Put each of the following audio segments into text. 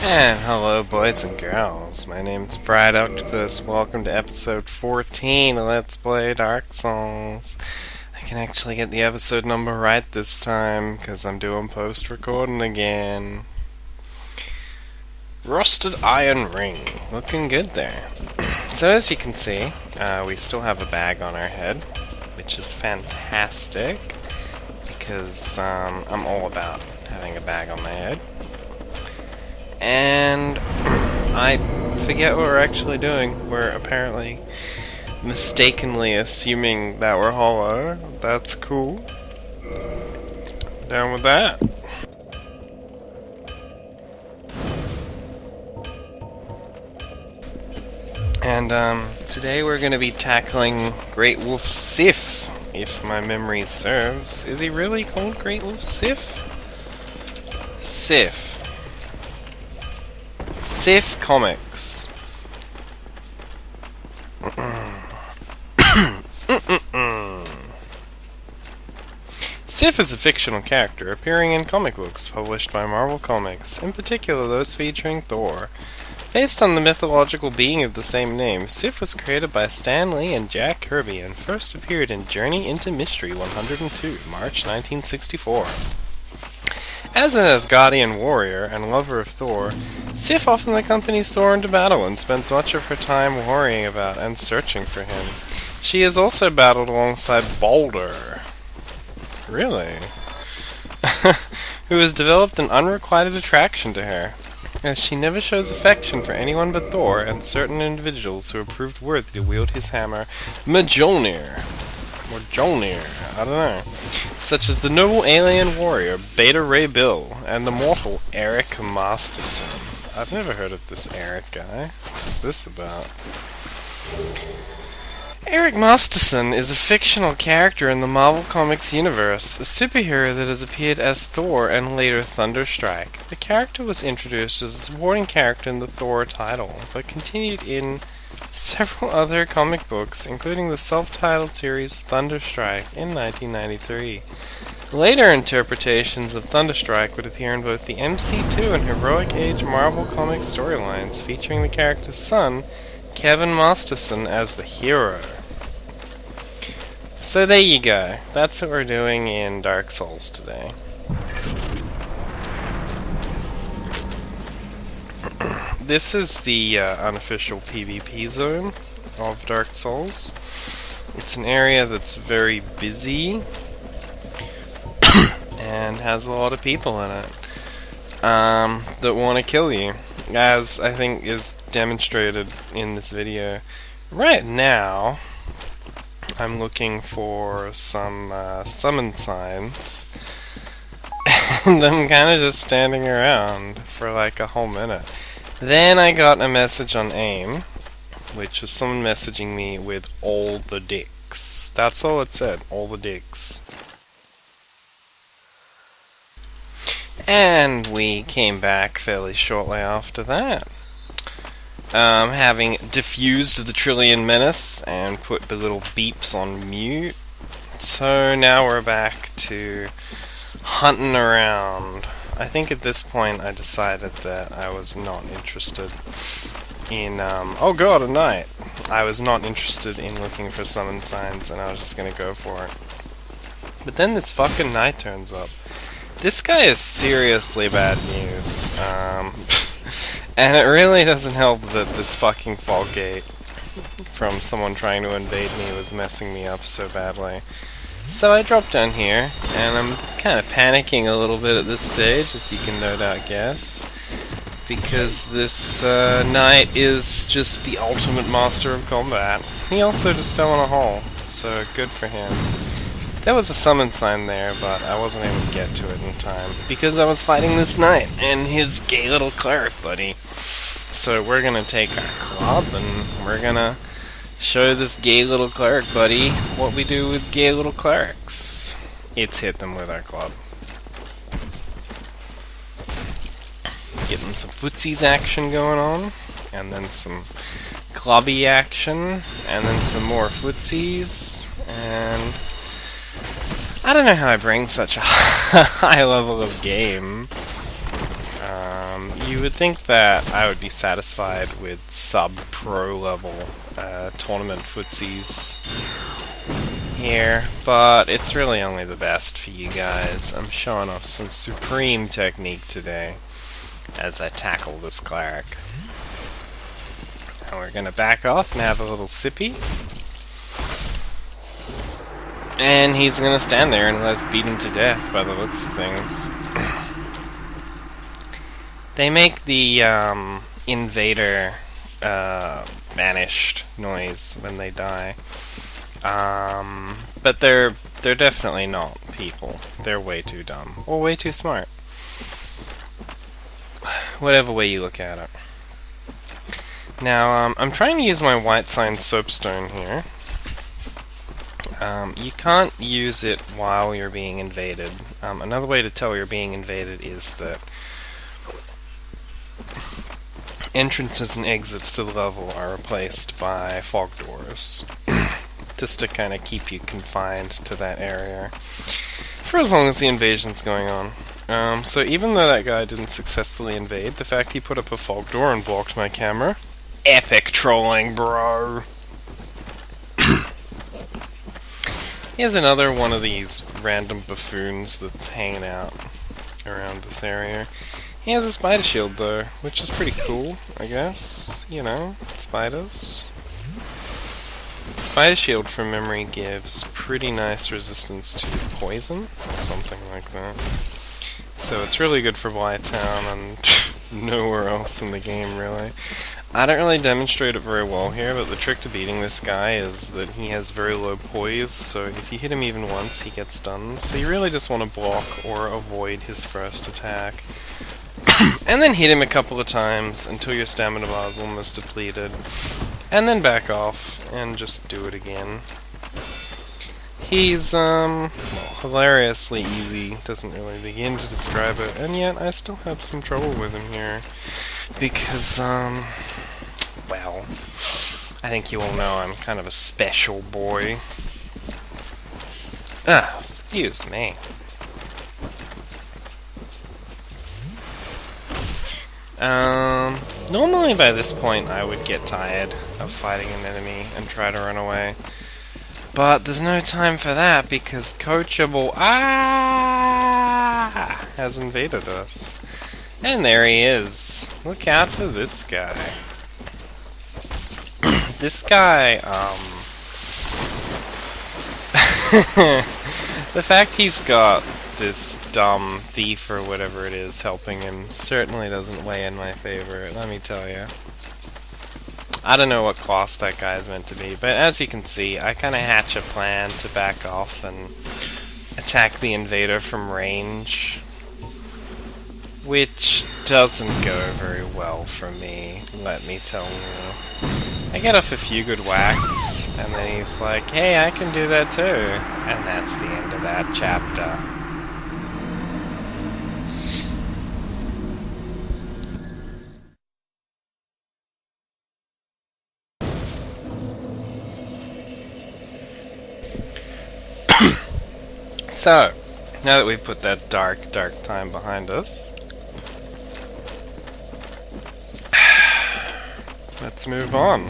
And hello, boys and girls. My name's Brad Octopus. Welcome to episode 14 of Let's Play Dark Souls. I can actually get the episode number right this time because I'm doing post-recording again. Rusted Iron Ring. Looking good there. So as you can see, we still have a bag on our head, which is fantastic because I'm all about having a bag on my head. And I forget what we're actually doing. We're apparently mistakenly assuming that we're hollow. That's cool. Down with that. And today we're going to be tackling Great Wolf Sif, if my memory serves. Is he really called Great Wolf Sif? Sif. Sif Comics. Sif is a fictional character appearing in comic books published by Marvel Comics, in particular those featuring Thor. Based on the mythological being of the same name, Sif was created by Stan Lee and Jack Kirby and first appeared in Journey into Mystery 102, March 1964. As an Asgardian warrior and lover of Thor, Sif often accompanies Thor into battle and spends much of her time worrying about and searching for him. She has also battled alongside Baldur. Really? Who has developed an unrequited attraction to her, as she never shows affection for anyone but Thor and certain individuals who have proved worthy to wield his hammer, Mjolnir. Or Jolnir, I don't know. Such as the noble alien warrior Beta Ray Bill and the mortal Eric Masterson. I've never heard of this Eric guy. What's this about? Eric Masterson is a fictional character in the Marvel Comics universe, a superhero that has appeared as Thor and later Thunderstrike. The character was introduced as a supporting character in the Thor title, but continued in several other comic books, including the self-titled series Thunderstrike in 1993. Later interpretations of Thunderstrike would appear in both the MC2 and Heroic Age Marvel Comics storylines, featuring the character's son, Kevin Masterson, as the hero. So there you go. That's what we're doing in Dark Souls today. This is the unofficial PvP zone of Dark Souls. It's an area that's very busy and has a lot of people in it that want to kill you, as I think is demonstrated in this video. Right now, I'm looking for some summon signs, and I'm kind of just standing around for like a whole minute. Then I got a message on AIM, which was someone messaging me with all the dicks. That's all it said, all the dicks. And we came back fairly shortly after that. Having diffused the Trillion Menace and put the little beeps on mute. So now we're back to hunting around. I think at this point I decided that I was not interested in, oh god, a knight! I was not interested in looking for summon signs, and I was just gonna go for it. But then this fucking knight turns up. This guy is seriously bad news, and it really doesn't help that this fucking fall gate from someone trying to invade me was messing me up so badly. So I dropped down here, and I'm kind of panicking a little bit at this stage, as you can no doubt guess, because this knight is just the ultimate master of combat. He also just fell in a hole, so good for him. There was a summon sign there, but I wasn't able to get to it in time, because I was fighting this knight and his gay little cleric buddy. So we're gonna take our club, and we're gonna show this gay little cleric buddy what we do with gay little clerics. It's hit them with our club. Getting some footsies action going on, and then some clubby action, and then some more footsies, and I don't know how I bring such a high level of game. You would think that I would be satisfied with sub-pro level tournament footsies here, but it's really only the best for you guys. I'm showing off some supreme technique today as I tackle this cleric. And we're gonna back off and have a little sippy. And he's gonna stand there and let us beat him to death by the looks of things. They make the invader vanished noise when they die. But they're definitely not people. They're way too dumb. Or way too smart. Whatever way you look at it. Now, I'm trying to use my white sign soapstone here. You can't use it while you're being invaded. Another way to tell you're being invaded is that entrances and exits to the level are replaced by fog doors. Just to kind of keep you confined to that area for as long as the invasion's going on. So even though that guy didn't successfully invade, the fact he put up a fog door and blocked my camera, epic trolling, bro! Here's another one of these random buffoons that's hanging out around this area. He has a spider shield though, which is pretty cool, I guess. You know, spiders. Spider shield from memory gives pretty nice resistance to poison, something like that. So it's really good for Blighttown and nowhere else in the game really. I don't really demonstrate it very well here, but the trick to beating this guy is that he has very low poise, so if you hit him even once, he gets stunned. So you really just want to block or avoid his first attack. And then hit him a couple of times until your stamina bar is almost depleted. And then back off and just do it again. He's, well, hilariously easy. Doesn't really begin to describe it, and yet I still have some trouble with him here. Because, well, I think you all know I'm kind of a special boy. Ah, excuse me. Normally by this point I would get tired of fighting an enemy and try to run away. But there's no time for that because Coachable has invaded us. And there he is. Look out for this guy. This guy, the fact he's got this dumb thief or whatever it is helping him certainly doesn't weigh in my favor, let me tell you. I don't know what class that guy's meant to be, but as you can see, I kind of hatch a plan to back off and attack the invader from range, which doesn't go very well for me, let me tell you. I get off a few good whacks, and then he's like, hey, I can do that too. And that's the end of that chapter. So, now that we've put that dark time behind us, let's move on.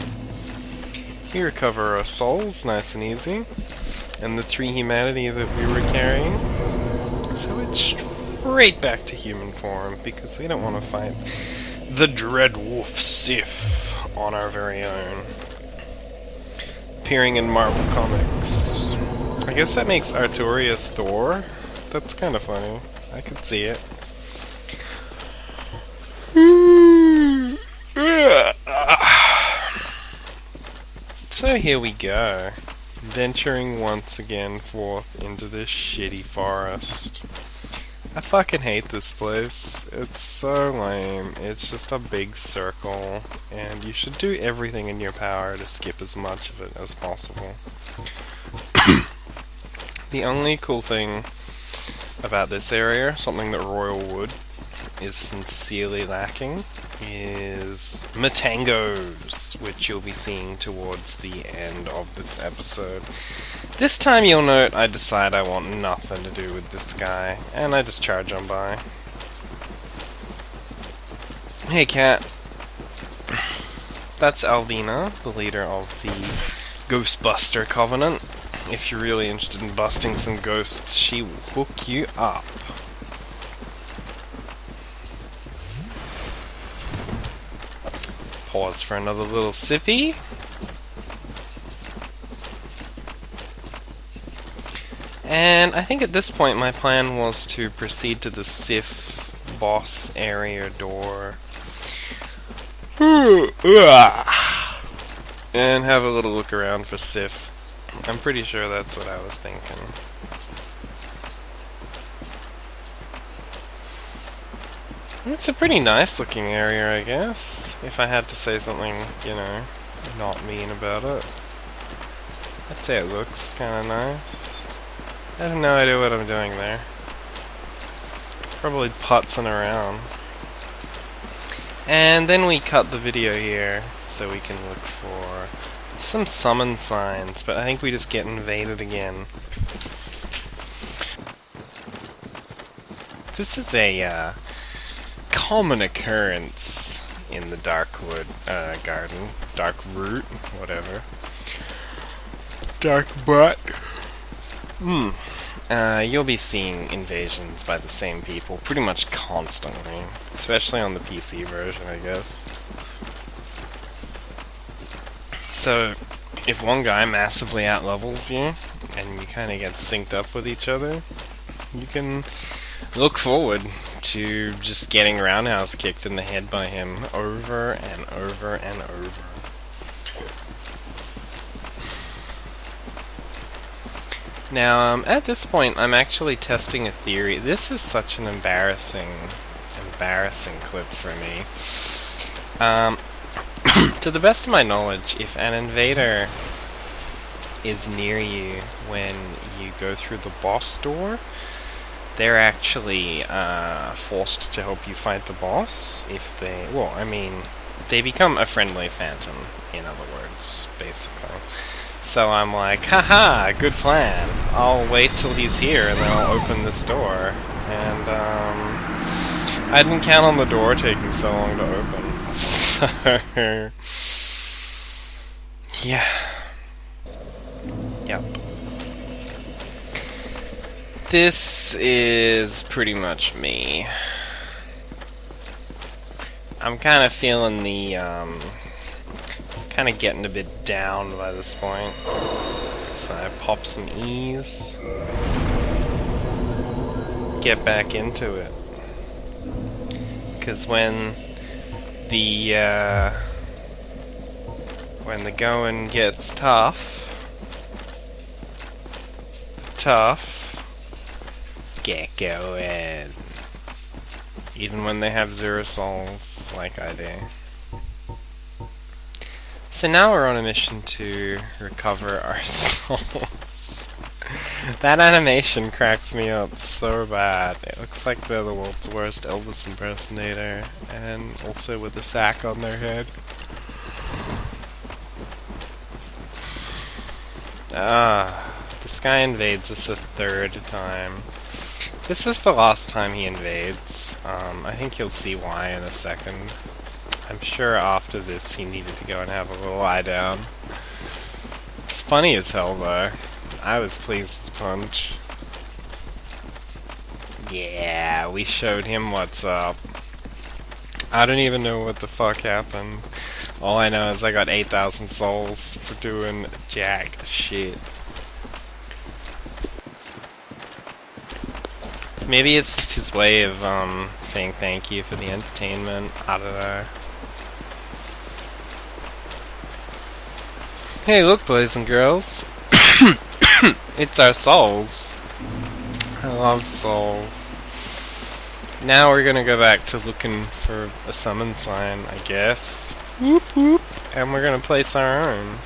We recover our souls nice and easy, and the 3 humanity that we were carrying. So it's straight back to human form, because we don't want to fight the Dread Wolf Sif on our very own. Appearing in Marvel Comics. I guess that makes Artorias Thor. That's kind of funny. I could see it. So here we go, venturing once again forth into this shitty forest. I fucking hate this place. It's so lame. It's just a big circle, and you should do everything in your power to skip as much of it as possible. The only cool thing about this area, something that Royal Wood is sincerely lacking, is Matangos, which you'll be seeing towards the end of this episode. This time you'll note I decide I want nothing to do with this guy, and I just charge on by. Hey cat, that's Alvina, the leader of the Ghostbuster Covenant. If you're really interested in busting some ghosts, she will hook you up. Pause for another little sippy. And I think at this point my plan was to proceed to the Sif boss area door. And have a little look around for Sif. I'm pretty sure that's what I was thinking. It's a pretty nice looking area, I guess. If I had to say something, you know, not mean about it. I'd say it looks kinda nice. I have no idea what I'm doing there. Probably putzing around. And then we cut the video here so we can look for some summon signs, but I think we just get invaded again. This is a common occurrence in the Darkwood garden. Darkroot, whatever. Dark butt. You'll be seeing invasions by the same people pretty much constantly, especially on the PC version, I guess. So, if one guy massively outlevels you, and you kind of get synced up with each other, you can look forward to just getting roundhouse kicked in the head by him over and over and over. Now, at this point, I'm actually testing a theory. This is such an embarrassing clip for me. To the best of my knowledge, if an invader is near you when you go through the boss door, they're actually forced to help you fight the boss. If they, well, I mean, they become a friendly phantom, in other words, basically. So I'm like, haha, good plan. I'll wait till he's here and then I'll open this door. And I didn't count on the door taking so long to open. So yeah. Yep. This is pretty much me. I'm kind of feeling the kind of getting a bit down by this point. So I pop some E's. Get back into it. Because when the going gets tough, get going. Even when they have 0 souls, like I do. So now we're on a mission to recover our souls. That animation cracks me up so bad. It looks like they're the world's worst Elvis impersonator, and also with a sack on their head. This guy invades us a 3rd time. This is the last time he invades. I think you'll see why in a second. I'm sure after this he needed to go and have a little lie down. It's funny as hell though. I was pleased as punch. Yeah, we showed him what's up. I don't even know what the fuck happened. All I know is I got 8,000 souls for doing jack shit. Maybe it's just his way of saying thank you for the entertainment. I don't know. Hey, look, boys and girls. It's our souls. I love souls. Now we're gonna go back to looking for a summon sign, I guess. Whoop whoop. And we're gonna place our own.